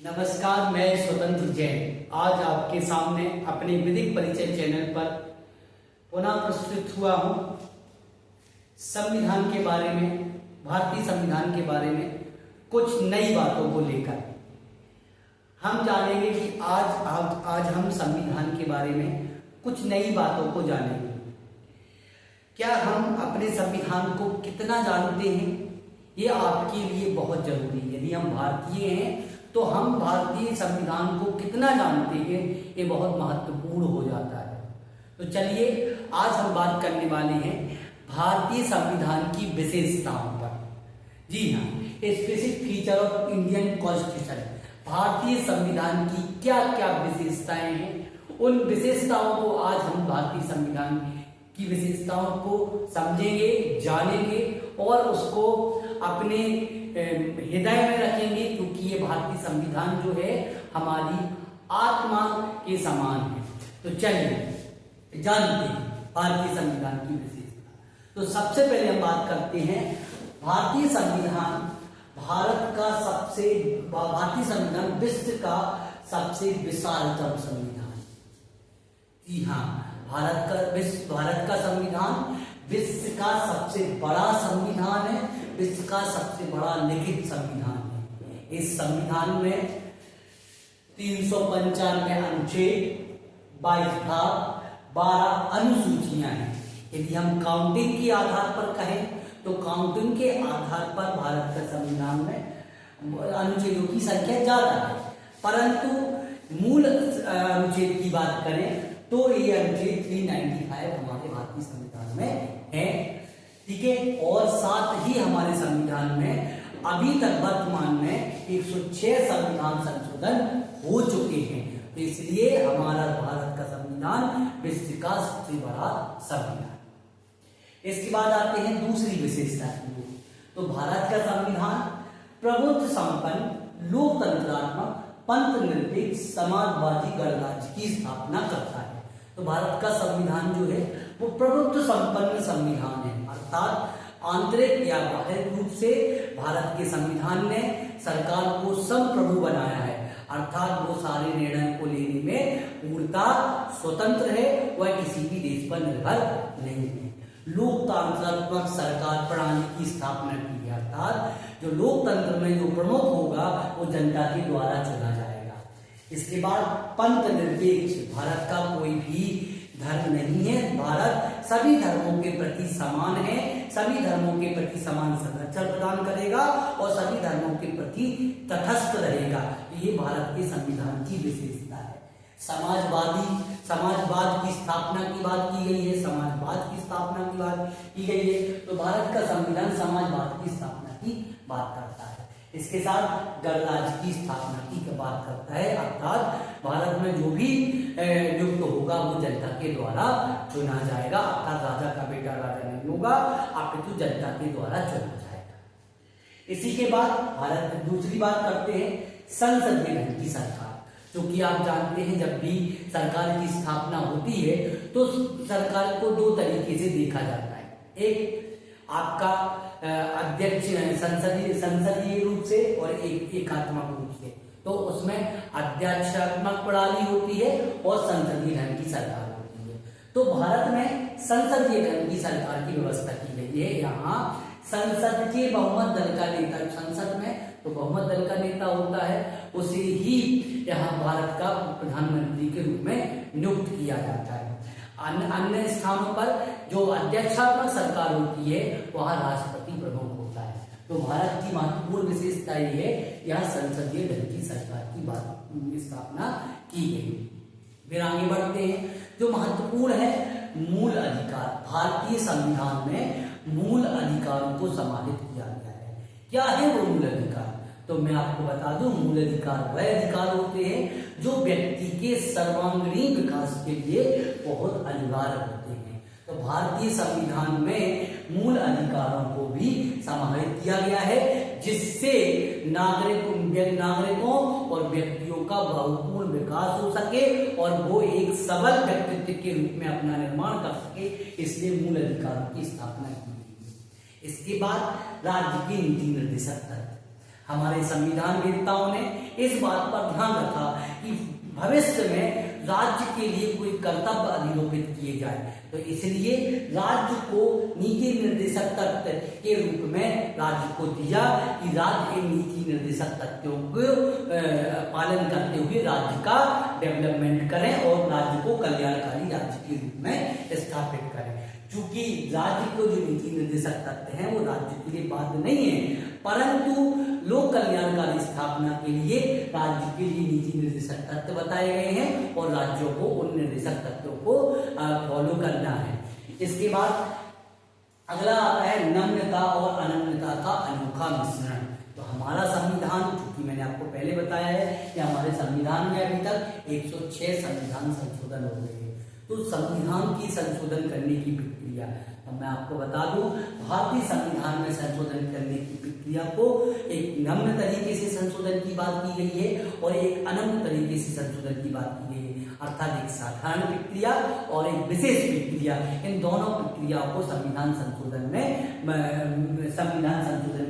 नमस्कार, मैं स्वतंत्र जैन आज आपके सामने अपने विधिक परिचय चैनल पर पुनः प्रस्तुत हुआ हूँ। संविधान के बारे में, भारतीय संविधान के बारे में कुछ नई बातों को लेकर हम जानेंगे कि आज हम संविधान के बारे में कुछ नई बातों को जानेंगे। क्या हम अपने संविधान को कितना जानते हैं, ये आपके लिए बहुत जरूरी है। यदि हम भारतीय हैं तो हम भारतीय संविधान को कितना जानते हैं, ये बहुत महत्वपूर्ण हो जाता है। तो चलिए आज हम बात करने वाले हैं भारतीय संविधान की विशेषताओं पर। जी हाँ, specific feature of Indian constitution, भारतीय संविधान की क्या क्या विशेषताएं हैं, उन विशेषताओं को आज हम भारतीय संविधान की विशेषताओं को समझेंगे, जानेंगे और उसको अपने हृदय में रखेंगे, क्योंकि ये भारतीय संविधान जो है हमारी आत्मा के समान है। तो चलिए जानते हैं भारतीय संविधान की विशेषता। तो सबसे पहले हम बात करते हैं भारतीय संविधान भारतीय संविधान विश्व का सबसे विशालतम संविधान। जी हाँ, भारत का संविधान विश्व का सबसे बड़ा संविधान है, विश्व का सबसे बड़ा लिखित संविधान है। इस संविधान में 395 अनुच्छेद, 22 भाग, 12 अनुसूचियां हैं। यदि हम काउंटिंग के आधार पर कहें तो काउंटिंग के आधार पर भारत का संविधान में अनुच्छेदों की संख्या ज्यादा है, परंतु मूल अनुच्छेद की बात करें तो ये अनुच्छेद 395 हमारे भारतीय संविधान में है। ठीक है, और साथ ही हमारे संविधान में अभी तक वर्तमान में 106 संविधान संशोधन हो चुके हैं। तो इसलिए हमारा भारत का संविधान विश्व का सबसे बड़ा संविधान। इसके बाद आते हैं दूसरी विशेषता की। तो भारत का संविधान प्रभुत्व संपन्न, लोकतंत्रात्मक, पंथ निरपेक्ष, समाजवादी गणराज्य की स्थापना करता है। तो भारत का संविधान जो है वो प्रभुत्व संपन्न संविधान है, अर्थात आंतरिक या बाह्य रूप से भारत के संविधान ने सरकार को संप्रभु बनाया है, अर्थात वो सारे निर्णय को लेने में पूर्णतः स्वतंत्र है, वह किसी भी देश पर निर्भर नहीं है। लोकतांत्रात्मक सरकार प्रणाली की स्थापना की है, अर्थात जो लोकतंत्र में जो प्रमुख होगा वो जनता के द्वारा चुना जाएगा। इसके बाद पंथ निरपेक्ष, भारत का कोई भी धर्म नहीं है, भारत सभी धर्मों के प्रति समान है, सभी धर्मों के प्रति समान संरक्षण प्रदान करेगा और सभी धर्मों के प्रति तटस्थ रहेगा। ये भारत के संविधान की विशेषता है। समाजवाद की स्थापना की बात की गई है, समाजवाद की स्थापना की बात की गई है। तो भारत का संविधान समाजवाद की स्थापना की बात करता है। इसके साथ गणराज्य की स्थापना की बात करता है, अर्थात भारत में जो भी नियुक्त होगा वो जनता के द्वारा चुना जाएगा, अर्थात राजा का बेटा राजा नहीं होगा, अपितु जनता के द्वारा चुना जाएगा। इसी के बाद भारत में दूसरी बात करते हैं संसदीय ढंग की सरकार। क्योंकि आप जानते हैं जब भी सरकार की स्थापना होती है तो सरकार को दो तरीके से देखा जाता है। एक आपका अध्यक्ष संसदीय रूप से और एक एकात्मक रूप से। तो उसमें अध्यक्षात्मक प्रणाली होती है और संसदीय ढंग की सरकार होती है। तो भारत में संसदीय ढंग की सरकार की व्यवस्था की गई है। यहाँ संसद के बहुमत दल का नेता, संसद में तो बहुमत दल का नेता होता है, उसे ही यहाँ भारत का प्रधानमंत्री के रूप में नियुक्त किया जाता है। अन्य स्थानों पर जो अध्यक्षात्मक सरकार होती है वहां राष्ट्रपति प्रमुख होता है। तो भारत की महत्वपूर्ण विशेषता ये है, यहाँ संसदीय ढंग की सरकार की स्थापना की गई। फिर आगे बढ़ते हैं, जो महत्वपूर्ण है मूल अधिकार। भारतीय संविधान में मूल अधिकारों को सम्मानित किया गया है। क्या है वो मूल अधिकार? तो मैं आपको बता दूं, मूल अधिकार वह अधिकार होते हैं जो व्यक्ति के सर्वांगीण विकास के लिए बहुत अनिवार्य होते हैं। तो भारतीय संविधान में मूल अधिकारों को भी समाहित किया गया है, जिससे नागरिकों और व्यक्तियों का बहुपूर्ण विकास हो सके और वो एक सबल व्यक्तित्व के रूप में अपना निर्माण कर सके। इसलिए मूल अधिकारों की स्थापना की गई है। इसके बाद राज्य की नीति निर्देशक तत्व। हमारे संविधान वेत्ताओं ने इस बात पर ध्यान रखा कि भविष्य में राज्य के लिए कोई कर्तव्य अधिरोपित किए जाए, तो इसलिए राज्य को नीति निर्देशक तत्व के रूप में राज्य को दिया कि राज्य इन नीति निर्देशक तत्वों को पालन करते हुए राज्य का डेवलपमेंट करें और राज्य को कल्याणकारी राज्य के रूप में स्थापित करें। चूंकि राज्य को जो नीति निर्देशक तत्व हैं वो राज्य के लिए बाध्य नहीं है, परंतु लोक कल्याणकारी स्थापना के लिए राज्य के लिए नीति निर्देशक तत्व बताए गए हैं और राज्यों को उन निर्देशक तत्वों को फॉलो करना है। इसके बाद अगला आता है नम्रता और अनम्रता का अनोखा मिश्रण। तो हमारा संविधान, चूंकि मैंने आपको पहले बताया है कि हमारे संविधान में अभी तक 106 संविधान संशोधन हो गए हैं। तो संविधान की संशोधन करने की प्रक्रिया, अब मैं आपको बता दूं, भारतीय संविधान में संशोधन करने की प्रक्रिया को एक नम्र तरीके से संशोधन की बात की गई है और एक अनम्र तरीके से संशोधन की बात की गई है, अर्थात एक साधारण प्रक्रिया और एक विशेष प्रक्रिया। इन दोनों प्रक्रियाओं को संविधान संशोधन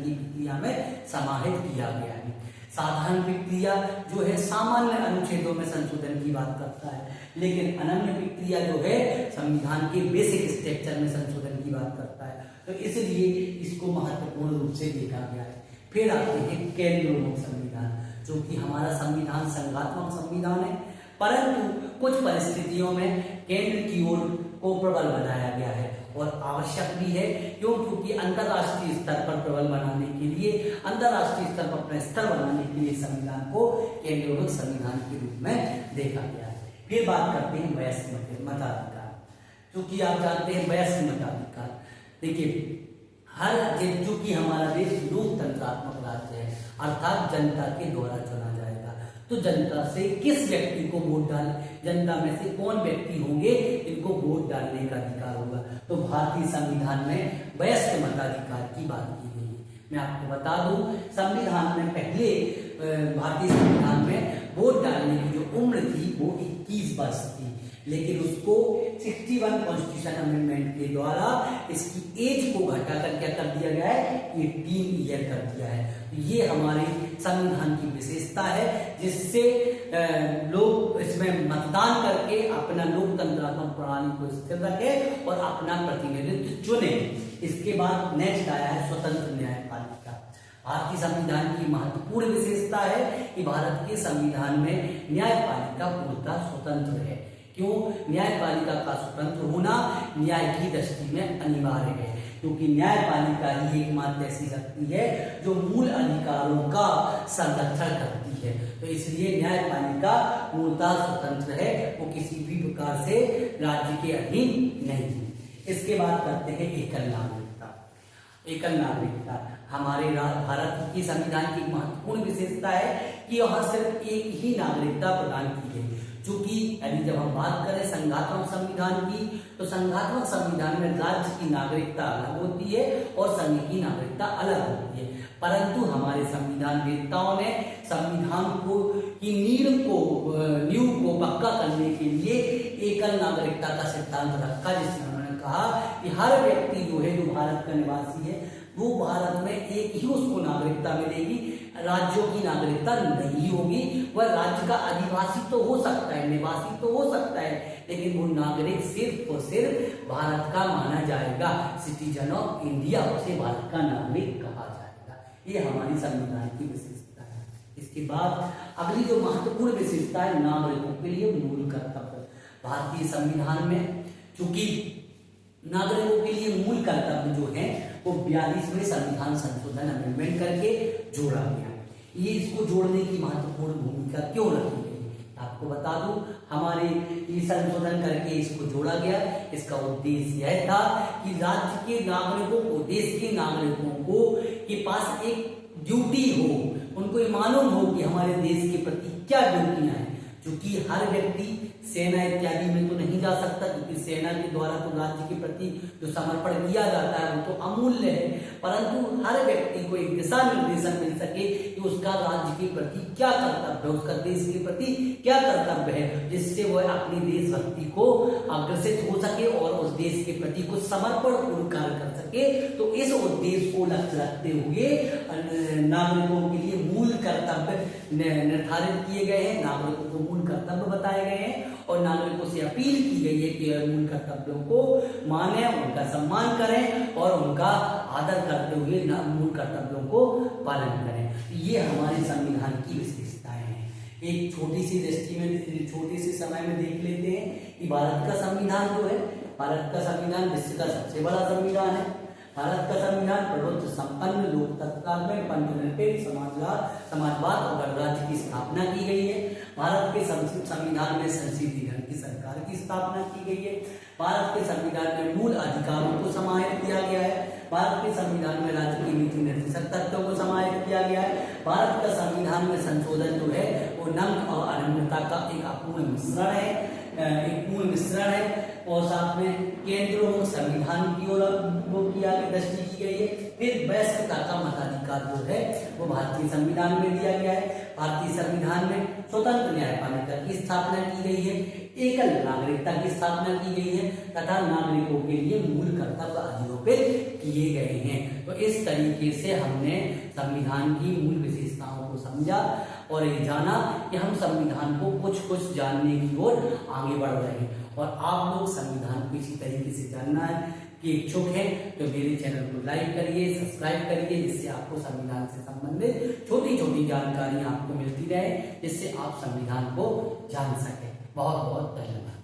की प्रक्रिया में समाहित किया गया है। साधारण प्रक्रिया जो है सामान्य अनुच्छेदों में संशोधन की बात करता है, लेकिन अनन्य प्रक्रिया जो है संविधान के बेसिक स्ट्रक्चर में संशोधन की बात करता है, तो इसलिए इसको महत्वपूर्ण रूप से देखा गया है। फिर आते हैं केंद्रोन्मुख संविधान, जो कि हमारा संविधान संघात्मक संविधान है, परंतु कुछ परिस्थितियों में केंद्र की ओर को प्रबल बनाया गया है और आवश्यक भी है, क्योंकि अंतरराष्ट्रीय स्तर पर प्रबल बनाने के लिए, अंतरराष्ट्रीय स्तर पर अपना स्तर बनाने के लिए संविधान को केंद्रोन्मुख संविधान के रूप में देखा गया है। फिर बात करते हैं वयस्क मताधिकार, क्योंकि आप जानते हैं वयस्क मताधिकार, देखिए चूंकि हमारा देश लोकतंत्रात्मक राज्य है, अर्थात जनता के द्वारा चुना जाएगा, तो जनता से किस व्यक्ति को वोट डाल, जनता में से कौन व्यक्ति होंगे इनको वोट डालने का अधिकार होगा। तो भारतीय संविधान में वयस्क मताधिकार की बात की गई है। मैं आपको बता दूं, संविधान में पहले भारतीय संविधान में वोट डालने की जो उम्र थी वो 21 वर्ष थी, लेकिन उसको 61 कॉन्स्टिट्यूशन अमेंडमेंट के द्वारा इसकी एज को घटाकर क्या कर दिया गया है, 18 ईयर कर दिया है। ये हमारे संविधान की विशेषता है, जिससे लोग इसमें मतदान करके अपना लोकतंत्रात्मक प्रणाली को स्थिर रखें और अपना प्रतिनिधित्व चुने। इसके बाद नेक्स्ट आया है स्वतंत्र न्यायपालिका। भारतीय संविधान की महत्वपूर्ण विशेषता है कि भारत के संविधान में न्यायपालिका पूर्णतः स्वतंत्र है। क्यों? न्यायपालिका का स्वतंत्र होना न्याय की दृष्टि में अनिवार्य है, क्योंकि न्यायपालिका ही एकमात्र ऐसी शक्ति है जो मूल अधिकारों का संरक्षण करती है। तो इसलिए न्यायपालिका पूर्णतः स्वतंत्र है, वो किसी भी प्रकार से राज्य के अधीन नहीं है। इसके बाद करते हैं एकल नागरिकता। एकल नागरिकता हमारे भारत की संविधान की महत्वपूर्ण विशेषता है कि वहां सिर्फ एक ही नागरिकता प्रदान की गई। चूंकि यदि जब हम बात करें संघात्मक संविधान की, तो संघात्मक संविधान में राज्य की नागरिकता अलग होती है और संघ की नागरिकता अलग होती है, परंतु हमारे संविधान वेत्ताओं ने संविधान को की नींव को पक्का करने के लिए एकल नागरिकता का सिद्धांत रखा, जिसमें उन्होंने कहा कि हर व्यक्ति जो है, जो भारत का निवासी है, वो भारत में एक ही उसको नागरिकता मिलेगी, राज्यों की नागरिकता नहीं होगी। वह राज्य का अधिवासी तो हो सकता है, निवासी तो हो सकता है, लेकिन वो नागरिक सिर्फ और सिर्फ भारत का माना जाएगा, सिटीजन ऑफ इंडिया, उसे भारत का नागरिक कहा जाएगा। ये हमारी संविधान की विशेषता है। इसके बाद अगली जो महत्वपूर्ण विशेषता है, नागरिकों के लिए मूल कर्तव्य। भारतीय संविधान में चूंकि नागरिकों के लिए मूल कर्तव्य जो है वो 42वें संविधान संशोधन अमेंडमेंट करके जोड़ा गया। ये इसको जोड़ने की महत्वपूर्ण भूमिका क्यों रखी गई, आपको बता दूं, हमारे ये संशोधन करके इसको जोड़ा गया। इसका उद्देश्य यह था कि राज्य के नागरिकों को, देश के नागरिकों को के पास एक ड्यूटी हो, उनको ये मालूम हो कि हमारे देश के प्रति क्या ड्यूटियां हैं। क्योंकि हर व्यक्ति सेना इत्यादि में तो नहीं जा सकता, क्योंकि सेना के द्वारा तो राज्य के प्रति जो समर्पण किया जाता है वो तो अमूल्य है, परंतु हर व्यक्ति को एक दिशा निर्देशन मिल सके कि उसका राज्य के प्रति क्या कर्तव्य है, उसका देश के प्रति क्या कर्तव्य है, जिससे वह अपनी देशभक्ति को अग्रसित हो सके और उस देश के प्रति कुछ समर्पण पूर्ण कार्य कर सके। तो इस उद्देश्य को लक्ष्य रखते हुए नागरिकों के लिए मूल कर्तव्य निर्धारित किए गए हैं, नागरिकों को मूल कर्तव्य बताए गए हैं और नागरिकों से अपील की गई है कि मूल कर्तव्यों को माने, उनका सम्मान करें और उनका आदर करते हुए मूल कर्तव्यों को पालन करें। ये हमारे संविधान की विशेषताएं हैं। एक छोटी सी दृष्टि में, छोटे से समय में देख लेते हैं कि भारत का संविधान जो है, भारत का संविधान विश्व का सबसे बड़ा संविधान है। भारत का संविधान प्रभुत्व संपन्न लोकतंत्र में पंचनिरपेक्ष समाजवाद और गणराज्य की स्थापना की गई है। भारत के संविधान में संसदीय ढंग की सरकार की स्थापना की गई है। भारत के संविधान में मूल अधिकारों को समाहित किया गया है। भारत के संविधान में राज्य की नीति निर्देशक तत्वों को समाहित किया गया है। भारत का संविधान में संशोधन जो है वो नम्र और अनम्रता का एक अपूर्ण मिश्रण है, एक पूर्ण मिश्रण है और साथ में केंद्र संविधान की ओर की आगे दृष्टि की गई है। फिर वयस्कता का मताधिकार जो है वो भारतीय संविधान में दिया गया है। भारतीय संविधान में स्वतंत्र न्यायपालिका की स्थापना की गई है, एकल नागरिकता की स्थापना की गई है तथा नागरिकों के लिए मूल कर्तव्य अधिरोपित किए गए हैं। तो इस तरीके से हमने संविधान की मूल विशेषताओं को समझा और ये जाना कि हम संविधान को कुछ जानने की ओर आगे बढ़ रहे हैं। और आप लोग संविधान को इसी तरीके से जानना है कि इच्छुक है तो मेरे चैनल को लाइक करिए, सब्सक्राइब करिए, जिससे आपको संविधान से संबंधित छोटी छोटी जानकारी आपको मिलती रहे, जिससे आप संविधान को जान सकें। बहुत बहुत धन्यवाद।